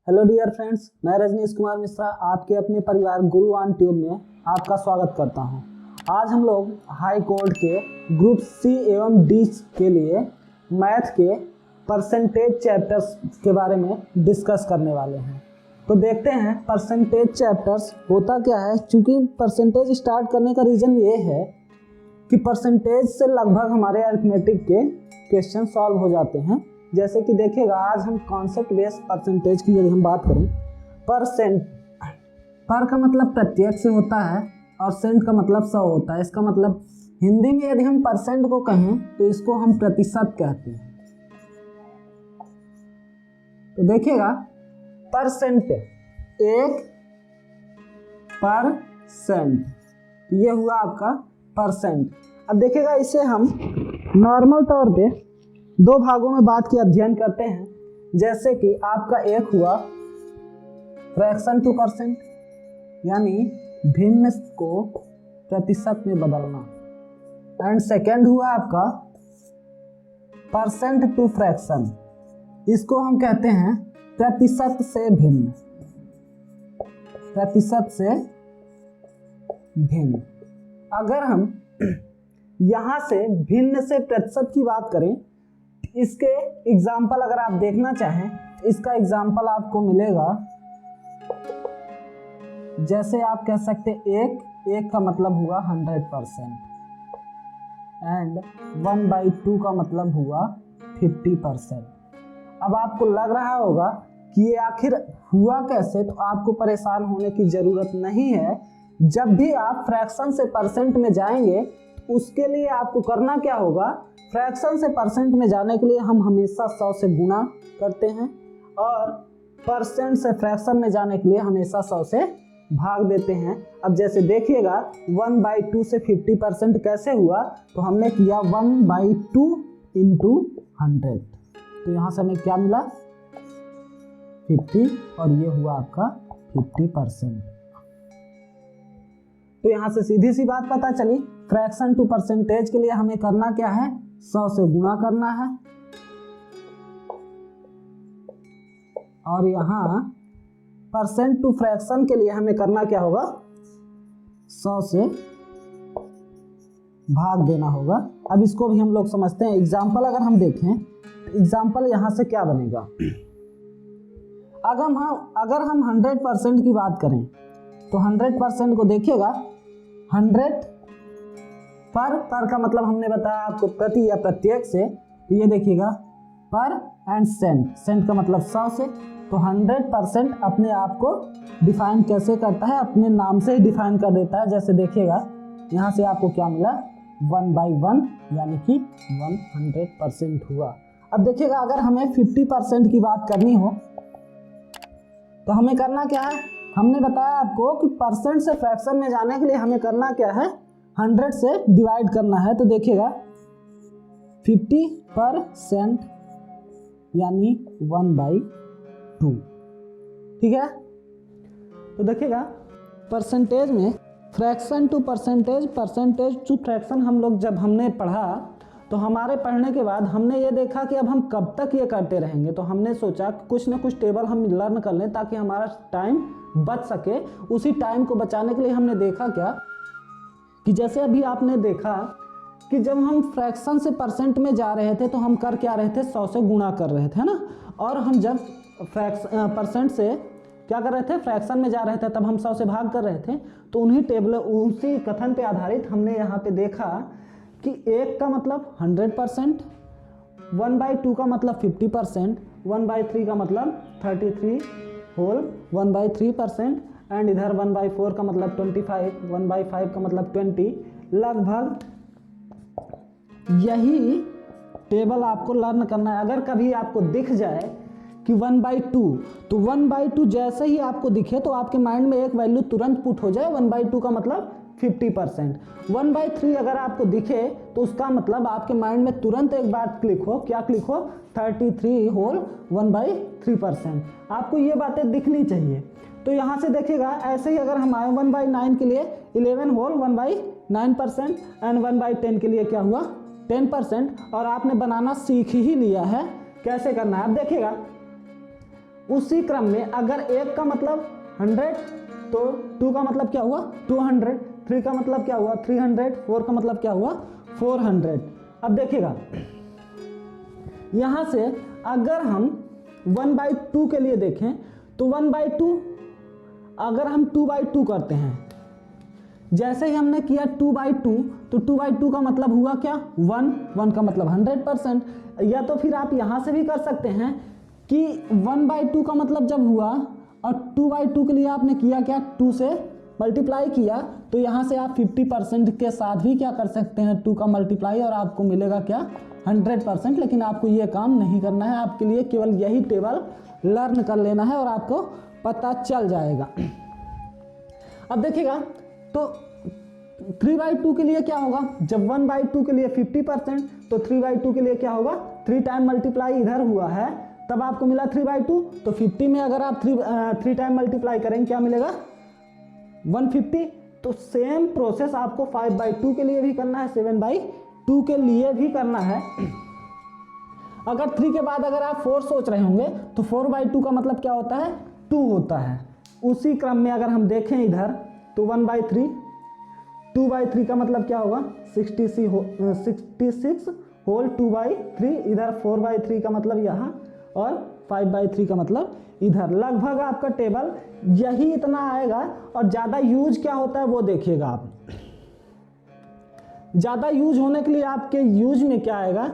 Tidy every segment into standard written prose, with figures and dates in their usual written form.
Hello dear friends, मैं रजनीश कुमार मिश्रा आपके अपने परिवार गुरु ऑन ट्यूब में आपका स्वागत करता हूं। आज हम लोग हाई कोर्ट के ग्रुप सी एवं डी के लिए मैथ के परसेंटेज चैप्टर्स के बारे में डिस्कस करने वाले हैं। तो देखते हैं परसेंटेज चैप्टर्स होता क्या है। क्योंकि परसेंटेज स्टार्ट करने का रीज़न ये है कि परसेंटेज से लगभग हमारे अरिथमेटिक के क्वेश्चन सॉल्व हो जाते हैं। जैसे कि देखिएगा, आज हम कॉन्सेप्ट बेस्ड परसेंटेज की यदि हम बात करें, पर का मतलब प्रत्येक से होता है और सेंट का मतलब 100 होता है। इसका मतलब हिंदी में यदि हम परसेंट को कहें तो इसको हम प्रतिशत कहते हैं। तो देखिएगा, परसेंट 1%, ये हुआ आपका परसेंट। अब देखिएगा, इसे हम नॉर्मल तौर पे दो भागों में बात की अध्ययन करते हैं। जैसे कि आपका एक हुआ फ्रैक्शन टू परसेंट, यानी भिन्न को प्रतिशत में बदलना, एंड सेकेंड हुआ आपका परसेंट टू फ्रैक्शन। इसको हम कहते हैं प्रतिशत से भिन्न, प्रतिशत से भिन्न। अगर हम यहां से भिन्न से प्रतिशत की बात करें, इसके एग्जाम्पल अगर आप देखना चाहें तो इसका एग्जाम्पल आपको मिलेगा। जैसे आप कह सकते एक का मतलब हुआ 100% एंड 1/2 का मतलब हुआ 50%। अब आपको लग रहा होगा कि ये आखिर हुआ कैसे, तो आपको परेशान होने की ज़रूरत नहीं है। जब भी आप फ्रैक्शन से परसेंट में जाएंगे तो उसके लिए आपको करना क्या होगा, फ्रैक्शन से परसेंट में जाने के लिए हम हमेशा 100 से गुणा करते हैं और परसेंट से फ्रैक्शन में जाने के लिए हमेशा 100 से भाग देते हैं। अब जैसे देखिएगा, 1/2 से 50% कैसे हुआ, तो हमने किया 1/2 इंटू 100, तो यहाँ से हमें क्या मिला 50 और ये हुआ आपका 50%। तो यहाँ से सीधी सी बात पता चली, फ्रैक्शन टू परसेंटेज के लिए हमें करना क्या है, 100 से गुणा करना है। और यहाँ परसेंट टू फ्रैक्शन के लिए हमें करना क्या होगा, 100 से भाग देना होगा। अब इसको भी हम लोग समझते हैं। एग्जाम्पल अगर हम देखें, एग्जाम्पल यहाँ से क्या बनेगा, अगर हम 100% की बात करें तो 100% को देखिएगा, 100 पर का मतलब हमने बताया आपको प्रति या प्रत्येक से। तो ये देखिएगा, पर एंड सेंट का मतलब 100 से। तो 100% अपने आप को डिफाइन कैसे करता है, अपने नाम से ही डिफाइन कर देता है। जैसे देखिएगा, यहाँ से आपको क्या मिला 1/1, यानी कि 100% हुआ। अब देखिएगा, अगर हमें 50% की बात करनी हो तो हमें करना क्या है, हमने बताया आपको कि परसेंट से फ्रैक्शन में जाने के लिए हमें करना क्या है, 100 से डिवाइड करना है। तो देखिएगा 50% यानी 1/2, ठीक है। तो देखिएगा, परसेंटेज में fraction to percentage, percentage to fraction हम लोग जब हमने पढ़ा तो हमारे पढ़ने के बाद हमने ये देखा कि अब हम कब तक ये करते रहेंगे। तो हमने सोचा कि कुछ ना कुछ टेबल हम लर्न कर लें ताकि हमारा टाइम बच सके। उसी टाइम को बचाने के लिए हमने देखा क्या कि जैसे अभी आपने देखा कि जब हम फ्रैक्शन से परसेंट में जा रहे थे तो हम कर क्या रहे थे, 100 से गुणा कर रहे थे, है ना। और हम जब परसेंट से क्या कर रहे थे, फ्रैक्शन में जा रहे थे, तब हम 100 से भाग कर रहे थे। तो उन्हीं टेबल, उसी कथन पे आधारित हमने यहाँ पे देखा कि 1 का मतलब 100%, 1/2 का मतलब 50%, 1/3 का मतलब 33 होल 1/3%, एंड इधर 1/4 का मतलब 25, 1/5 का मतलब 20। लगभग यही टेबल आपको लर्न करना है। अगर कभी आपको दिख जाए कि 1/2, तो 1/2 जैसे ही आपको दिखे तो आपके माइंड में एक वैल्यू तुरंत पुट हो जाए, 1/2 का मतलब 50%। 1/3 अगर आपको दिखे तो उसका मतलब आपके माइंड में तुरंत एक बात क्लिक हो, क्या क्लिक हो, 33 होल 1/3%। आपको ये बातें दिखनी चाहिए। तो यहाँ से देखिएगा, ऐसे ही अगर हम आए 1/9 के लिए 11 होल 1/9% एंड 1/10 के लिए क्या हुआ 10%। और आपने बनाना सीख ही लिया है कैसे करना है। अब देखिएगा, उसी क्रम में अगर 1 का मतलब 100 तो 2 का मतलब क्या हुआ 200, 3 का मतलब क्या हुआ 300, 4 का मतलब क्या हुआ 400। अब देखिएगा यहां से अगर हम 1/2 के लिए देखें तो 1/2 अगर हम 2/2 करते हैं, जैसे ही हमने किया 2/2 तो 2/2 का मतलब हुआ क्या 1 का मतलब 100%। या तो फिर आप यहां से भी कर सकते हैं कि 1/2 का मतलब जब हुआ और 2/2 के लिए आपने किया क्या 2 से मल्टीप्लाई किया, तो यहां से आप 50% के साथ भी क्या कर सकते हैं 2 का मल्टीप्लाई और आपको मिलेगा क्या 100%। लेकिन आपको ये काम नहीं करना है, आपके लिए केवल यही टेबल लर्न कर लेना है और आपको पता चल जाएगा। अब देखिएगा तो 3/2 के लिए क्या होगा, जब 1/2 के लिए 50% तो 3/2 के लिए क्या होगा 3 टाइम मल्टीप्लाई इधर हुआ है तब आपको मिला 3/2, तो 50 में अगर आप 3 टाइम मल्टीप्लाई करेंगे क्या मिलेगा 150। तो सेम प्रोसेस आपको 5/2 के लिए भी करना है, 7/2 के लिए भी करना है। अगर 3 के बाद अगर आप 4 सोच रहे होंगे तो 4/2 का मतलब क्या होता है 2 होता है। उसी क्रम में अगर हम देखें इधर तो 1/3, 2/3 का मतलब क्या होगा 66 होल 2/3, इधर 4/3 का मतलब यहाँ और 5/3 का मतलब इधर। लगभग आपका टेबल यही इतना आएगा। और ज़्यादा यूज क्या होता है वो देखिएगा आप। ज़्यादा यूज होने के लिए आपके यूज में क्या आएगा,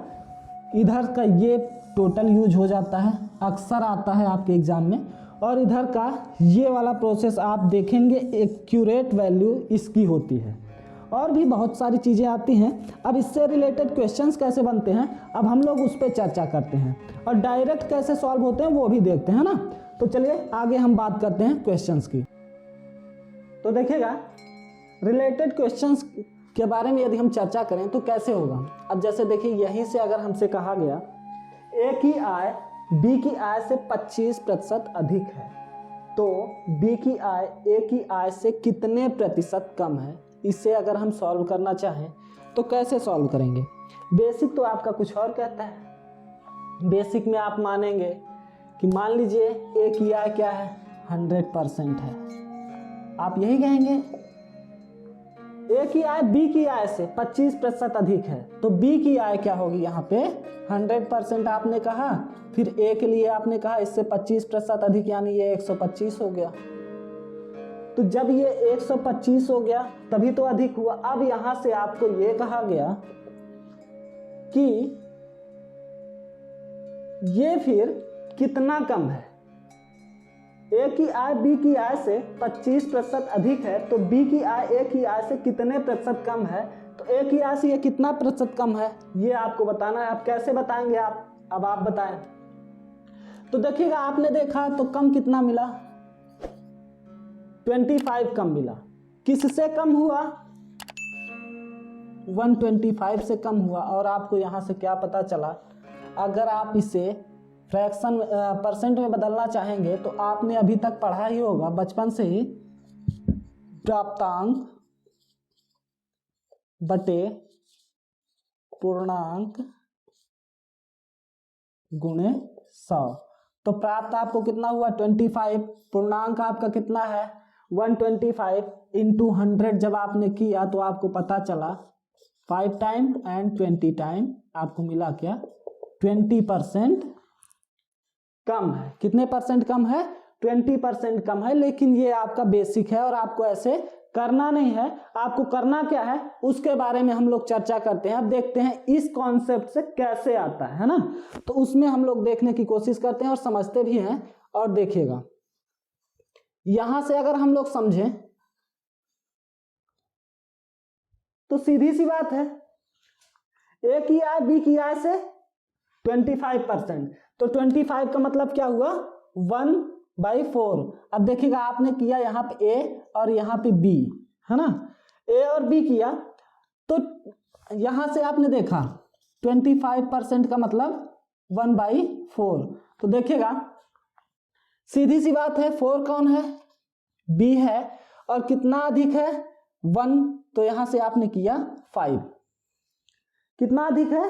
इधर का ये टोटल यूज हो जाता है, अक्सर आता है आपके एग्जाम में। और इधर का ये वाला प्रोसेस आप देखेंगे एक्यूरेट वैल्यू इसकी होती है। और भी बहुत सारी चीज़ें आती हैं। अब इससे रिलेटेड क्वेश्चंस कैसे बनते हैं अब हम लोग उस पर चर्चा करते हैं, और डायरेक्ट कैसे सॉल्व होते हैं वो भी देखते हैं ना। तो चलिए आगे हम बात करते हैं क्वेश्चंस की। तो देखिएगा रिलेटेड क्वेश्चंस के बारे में यदि हम चर्चा करें तो कैसे होगा। अब जैसे देखिए यहीं से अगर हमसे कहा गया ए की आय बी की आय से 25% अधिक है, तो बी की आय ए की आय से कितने प्रतिशत कम है, इसे अगर हम सॉल्व करना चाहें तो कैसे सॉल्व करेंगे। बेसिक तो आपका कुछ और कहता है। बेसिक में आप मानेंगे कि मान लीजिए ए की आय क्या है 100% है, आप यही कहेंगे। ए की आय बी की आय से 25% अधिक है, तो बी की आय क्या होगी यहाँ पे 100% आपने कहा, फिर ए के लिए आपने कहा इससे 25% अधिक यानी ये 125 हो गया। तो जब ये 125 हो गया तभी तो अधिक हुआ। अब यहां से आपको ये कहा गया कि ये फिर कितना कम है। ए की आय बी की आय से 25% अधिक है, तो बी की आय ए की आय से कितने प्रतिशत कम है, तो ए की आय से ये कितना प्रतिशत कम है ये आपको बताना है। आप कैसे बताएंगे अब आप बताएं। तो देखिएगा आपने देखा तो कम कितना मिला 25 कम मिला। किससे कम हुआ 125 से कम हुआ। और आपको यहां से क्या पता चला, अगर आप इसे फ्रैक्शन परसेंट में बदलना चाहेंगे तो आपने अभी तक पढ़ा ही होगा बचपन से ही, प्राप्तांक बटे पूर्णांक गुणे 100। तो प्राप्त आपको कितना हुआ 25, पूर्णांक आपका कितना है 125 इंटू 100 जब आपने किया तो आपको पता चला 5 टाइम एंड 20 टाइम आपको मिला क्या 20% कम है। कितने परसेंट कम है 20% कम है। लेकिन ये आपका बेसिक है और आपको ऐसे करना नहीं है। आपको करना क्या है उसके बारे में हम लोग चर्चा करते हैं। अब देखते हैं इस कॉन्सेप्ट से कैसे आता है ना, तो उसमें हम लोग देखने की कोशिश करते हैं और समझते भी हैं। और देखिएगा यहां से अगर हम लोग समझें तो सीधी सी बात है, ए की आय बी की आय से 25%, तो 25 का मतलब क्या हुआ 1/4। अब देखिएगा आपने किया यहाँ पे ए और यहाँ पे बी है ना, ए और बी किया तो यहां से आपने देखा 25% का मतलब 1/4। तो देखिएगा सीधी सी बात है 4 कौन है बी है, और कितना अधिक है 1, तो यहां से आपने किया 5। कितना अधिक है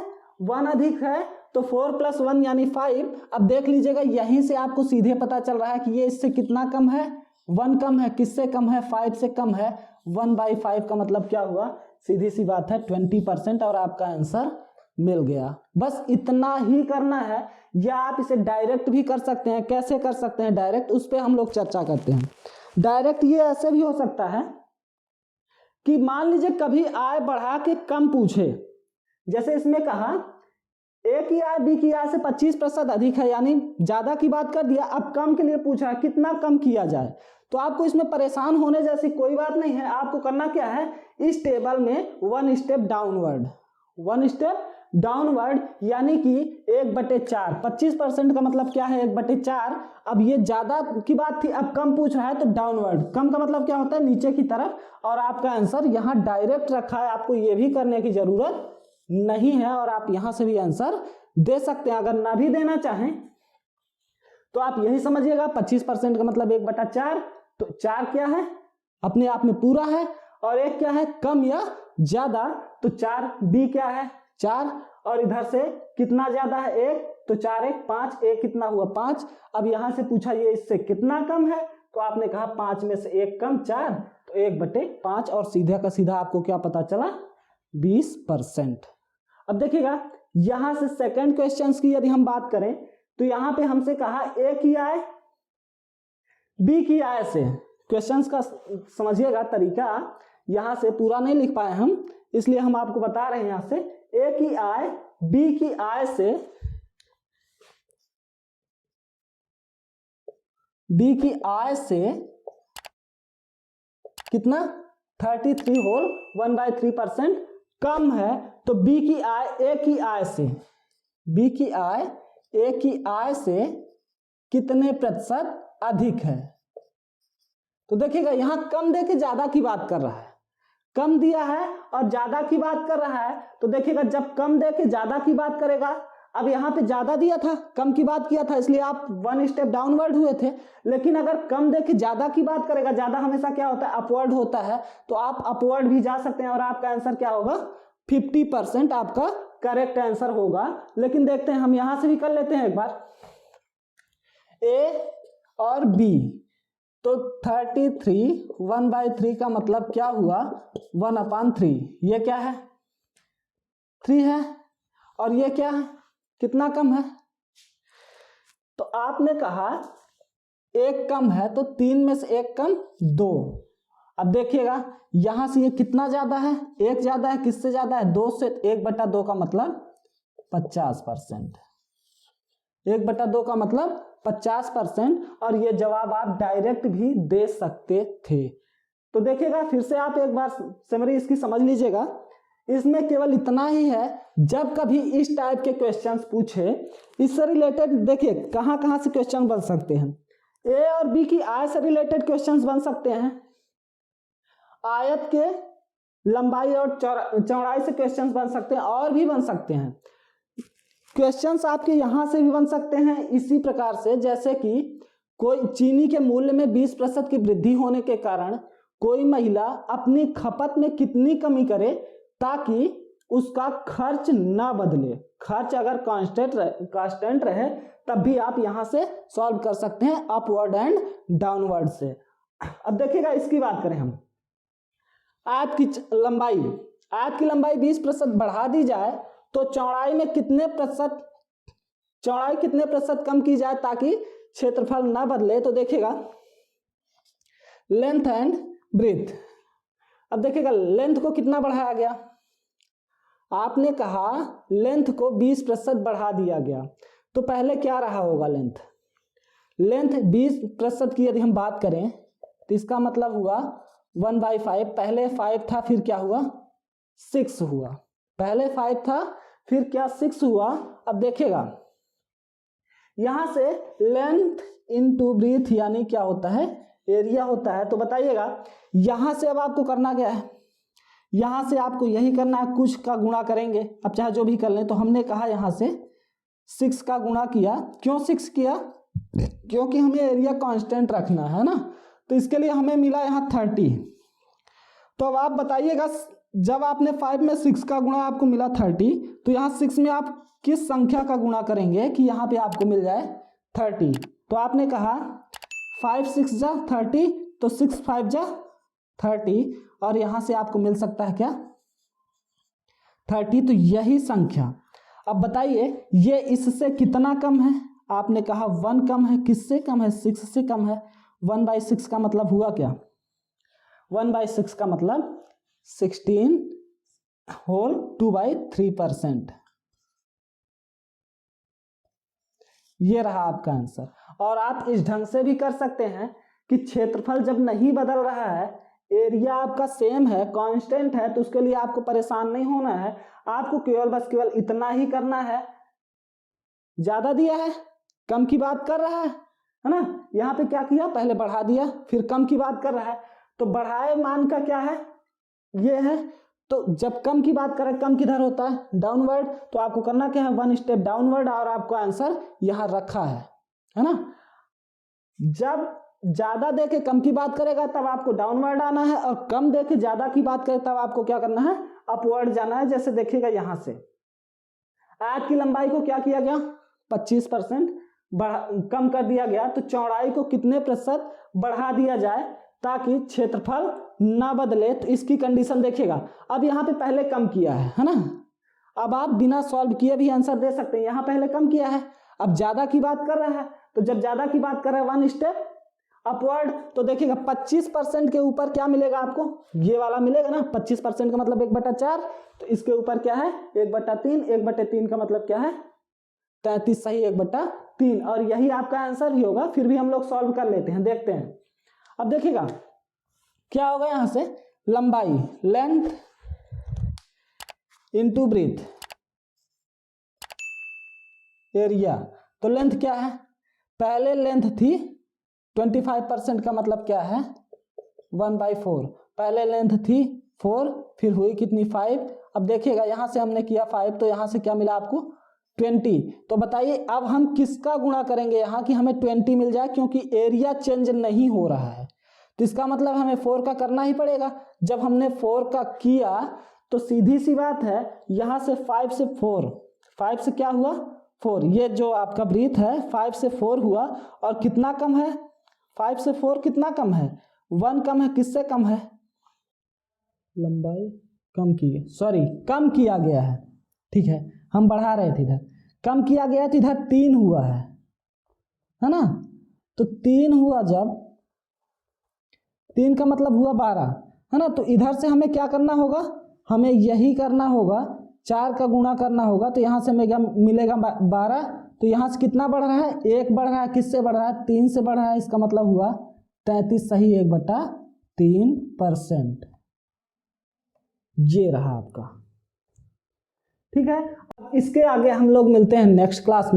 1 अधिक है, तो 4 + 1 यानी 5। अब देख लीजिएगा यहीं से आपको सीधे पता चल रहा है कि ये इससे कितना कम है, 1 कम है। किससे कम है, 5 से कम है। 1/5 का मतलब क्या हुआ, सीधी सी बात है 20%, और आपका आंसर मिल गया। बस इतना ही करना है, या आप इसे डायरेक्ट भी कर सकते हैं। कैसे कर सकते हैं डायरेक्ट, उस पर हम लोग चर्चा करते हैं। डायरेक्ट ये ऐसे भी हो सकता है कि मान लीजिए कभी आय बढ़ा के कम पूछे, जैसे इसमें कहा ए की आय बी की आय से 25% अधिक है, यानी ज्यादा की बात कर दिया। अब कम के लिए पूछा है कितना कम किया जाए, तो आपको इसमें परेशान होने जैसी कोई बात नहीं है। आपको करना क्या है, इस टेबल में 1 स्टेप डाउनवर्ड, 1 स्टेप डाउनवर्ड, यानी कि 1/4। 25% का मतलब क्या है, 1/4। अब ये ज्यादा की बात थी, अब कम पूछ रहा है तो डाउनवर्ड। कम का मतलब क्या होता है, नीचे की तरफ, और आपका आंसर यहाँ डायरेक्ट रखा है। आपको ये भी करने की जरूरत नहीं है, और आप यहां से भी आंसर दे सकते हैं। अगर ना भी देना चाहें तो आप यही समझिएगा, 25% का मतलब 1/4। तो 4 क्या है, अपने आप में पूरा है, और 1 क्या है, कम या ज्यादा। तो 4 बी क्या है, 4, और इधर से कितना ज्यादा है, 1, तो 4 1 5, 1 कितना हुआ, 5। अब यहां से पूछा ये इससे कितना कम है, तो आपने कहा 5 में से 1 कम, 4, तो 1/5, और सीधा का सीधा आपको क्या पता चला, 20%। अब देखिएगा यहां से सेकंड क्वेश्चन की यदि हम बात करें, तो यहां पे हमसे कहा ए की आय बी की आय से। क्वेश्चंस का समझिएगा तरीका, यहां से पूरा नहीं लिख पाए हम, इसलिए हम आपको बता रहे हैं। यहां से ए की आय बी की आय से, बी की आय से कितना, 33 होल 1/3% कम है। तो बी की आय ए की आय से, बी की आय ए की आय से कितने प्रतिशत अधिक है। तो देखिएगा यहां कम दे के ज्यादा की बात कर रहा है, कम दिया है और ज्यादा की बात कर रहा है। तो देखिएगा जब कम दे के ज्यादा की बात करेगा, अब यहाँ पे ज्यादा दिया था, कम की बात किया था, इसलिए आप 1 स्टेप डाउनवर्ड हुए थे। लेकिन अगर कम दे के ज्यादा की बात करेगा, ज्यादा हमेशा क्या होता है, अपवर्ड होता है, तो आप अपवर्ड भी जा सकते हैं, और आपका आंसर क्या होगा, 50% आपका करेक्ट आंसर होगा। लेकिन देखते हैं, हम यहां से भी कर लेते हैं एक बार, ए और बी। तो 33 1/3 का मतलब क्या हुआ, 1/3। ये क्या है, 3 है, और ये क्या है, कितना कम है। तो आपने कहा 1 कम है, तो 3 में से 1 कम 2। अब देखिएगा यहां से ये कितना ज्यादा है, 1 ज्यादा है। किससे ज्यादा है, 2 से। 1/2 का मतलब 50%, 1/2 का मतलब 50%। और ये जवाब आप डायरेक्ट भी दे सकते थे। तो देखिएगा फिर से आप एक बार समरी इसकी समझ लीजिएगा। इसमें केवल इतना ही है, जब कभी इस टाइप के क्वेश्चंस पूछे, इससे रिलेटेड देखिए कहां कहां से क्वेश्चन बन सकते हैं। ए और बी की आय से रिलेटेड क्वेश्चंस बन सकते हैं, आयत के लंबाई और चौड़ाई से क्वेश्चंस बन सकते हैं, और भी बन सकते हैं। क्वेश्चंस आपके यहां से भी बन सकते हैं इसी प्रकार से, जैसे कि कोई चीनी के मूल्य में 20% की वृद्धि होने के कारण कोई महिला अपनी खपत में कितनी कमी करे ताकि उसका खर्च ना बदले। खर्च अगर कांस्टेंट रहे तब भी आप यहां से सॉल्व कर सकते हैं, अपवर्ड एंड डाउनवर्ड से। अब देखिएगा इसकी बात करें हम, आयत की लंबाई 20% बढ़ा दी जाए तो चौड़ाई में कितने प्रतिशत कम की जाए ताकि क्षेत्रफल ना बदले। तो देखिएगा लेंथ एंड ब्रेथ। अब देखिएगा लेंथ को कितना बढ़ाया गया, आपने कहा लेंथ को 20% बढ़ा दिया गया। तो पहले क्या रहा होगा, लेंथ 20% की यदि हम बात करें तो इसका मतलब हुआ 1/5। पहले 5 था, फिर क्या हुआ, 6 हुआ। पहले 5 था, फिर क्या 6 हुआ। अब देखिएगा यहां से लेंथ इनटू ब्रीथ यानी क्या होता है, एरिया होता है। तो बताइएगा यहां से अब आपको करना क्या है, यहां से आपको यही करना है, कुछ का गुणा करेंगे, अब चाहे जो भी कर लें। तो हमने कहा यहां से 6 का गुणा किया। क्यों 6 किया, क्योंकि हमें एरिया कांस्टेंट रखना है ना। तो इसके लिए हमें मिला यहाँ 30। तो अब आप बताइएगा, जब आपने 5 में 6 का गुणा आपको मिला 30, तो यहाँ 6 में आप किस संख्या का गुणा करेंगे कि यहाँ पे आपको मिल जाए 30। तो आपने कहा 5 6 जा 30, तो 6 5 जा 30, और यहाँ से आपको मिल सकता है क्या 30। तो यही संख्या, अब बताइए ये इससे कितना कम है। आपने कहा 1 कम है, किससे कम है 6 से कम है। 1/6 का मतलब हुआ क्या, 1/6 का मतलब 16 होल 2/3%। ये रहा आपका आंसर। और आप इस ढंग से भी कर सकते हैं कि क्षेत्रफल जब नहीं बदल रहा है, एरिया आपका सेम है, कांस्टेंट है, तो उसके लिए आपको परेशान नहीं होना है। आपको केवल इतना ही करना है। ज्यादा दिया है, कम की बात कर रहा है ना। यहाँ पे क्या किया, पहले बढ़ा दिया, फिर कम की बात कर रहा है, तो बढ़ाए मान का क्या है, ये है। तो जब कम की बात करें, कम किधर होता है, डाउनवर्ड, तो आपको करना क्या है 1 स्टेप डाउनवर्ड, और आपको आंसर यहाँ रखा है ना। जब ज्यादा दे के कम की बात करेगा तब आपको डाउनवर्ड आना है, और कम दे के ज्यादा की बात करे तब आपको क्या करना है, अपवर्ड जाना है। जैसे देखिएगा यहाँ से आयत की लंबाई को क्या किया गया 25% कम कर दिया गया, तो चौड़ाई को कितने प्रतिशत बढ़ा दिया जाए ताकि क्षेत्रफल ना बदले। तो इसकी कंडीशन देखिएगा, अब यहाँ पे पहले कम किया है ना। अब आप बिना सॉल्व किए भी आंसर दे सकते हैं। यहाँ पहले कम किया है, अब ज्यादा की बात कर रहा है, तो जब ज्यादा की बात कर रहा है 1 स्टेप अपवर्ड, तो देखिएगा 25% के ऊपर क्या मिलेगा आपको, ये वाला मिलेगा ना। 25% का मतलब 1/4, तो इसके ऊपर क्या है 1/3, 1/3 का मतलब क्या है 33, सही 1/3, और यही आपका आंसर ही होगा। फिर भी हम लोग सॉल्व कर लेते हैं, देखते हैं। अब देखिएगा क्या होगा, यहां से लंबाई लेंथ इंटू ब्रीथ एरिया, तो लेंथ क्या है, पहले लेंथ थी 25% का मतलब क्या है 1/4, पहले लेंथ थी 4, फिर हुई कितनी 5। अब देखिएगा यहां से हमने किया 5, तो यहां से क्या मिला आपको 20। तो बताइए अब हम किसका गुणा करेंगे यहाँ कि हमें 20 मिल जाए, क्योंकि एरिया चेंज नहीं हो रहा है, तो इसका मतलब हमें 4 का करना ही पड़ेगा। जब हमने 4 का किया तो सीधी सी बात है, यहाँ से 5 से 4, 5 से क्या हुआ 4, ये जो आपका ब्रीथ है 5 से 4 हुआ, और कितना कम है 5 से 4 कितना कम है 1 कम है, किससे कम है, लंबाई कम की है, सॉरी कम किया गया है, ठीक है हम बढ़ा रहे थे इधर, कम किया गया तो इधर 3 हुआ है ना। तो 3 हुआ, जब 3 का मतलब हुआ 12 है ना, तो इधर से हमें क्या करना होगा, हमें यही करना होगा, 4 का गुणा करना होगा, तो यहाँ से मिलेगा 12, तो यहाँ से कितना बढ़ रहा है 1 बढ़ रहा है, किससे बढ़ रहा है 3 से बढ़ रहा है, इसका मतलब हुआ 33, सही 1/3%। ये रहा आपका, ठीक है। इसके आगे हम लोग मिलते हैं नेक्स्ट क्लास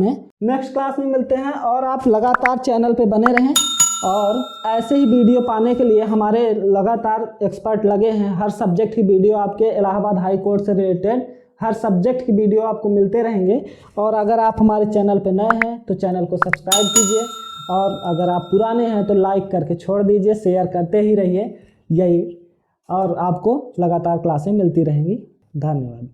में मिलते हैं, और आप लगातार चैनल पे बने रहें, और ऐसे ही वीडियो पाने के लिए हमारे लगातार एक्सपर्ट लगे हैं। हर सब्जेक्ट की वीडियो आपके इलाहाबाद हाई कोर्ट से रिलेटेड हर सब्जेक्ट की वीडियो आपको मिलते रहेंगे। और अगर आप हमारे चैनल पे नए हैं तो चैनल को सब्सक्राइब कीजिए, और अगर आप पुराने हैं तो लाइक करके छोड़ दीजिए, शेयर करते ही रहिए यही, और आपको लगातार क्लासें मिलती रहेंगी। धन्यवाद।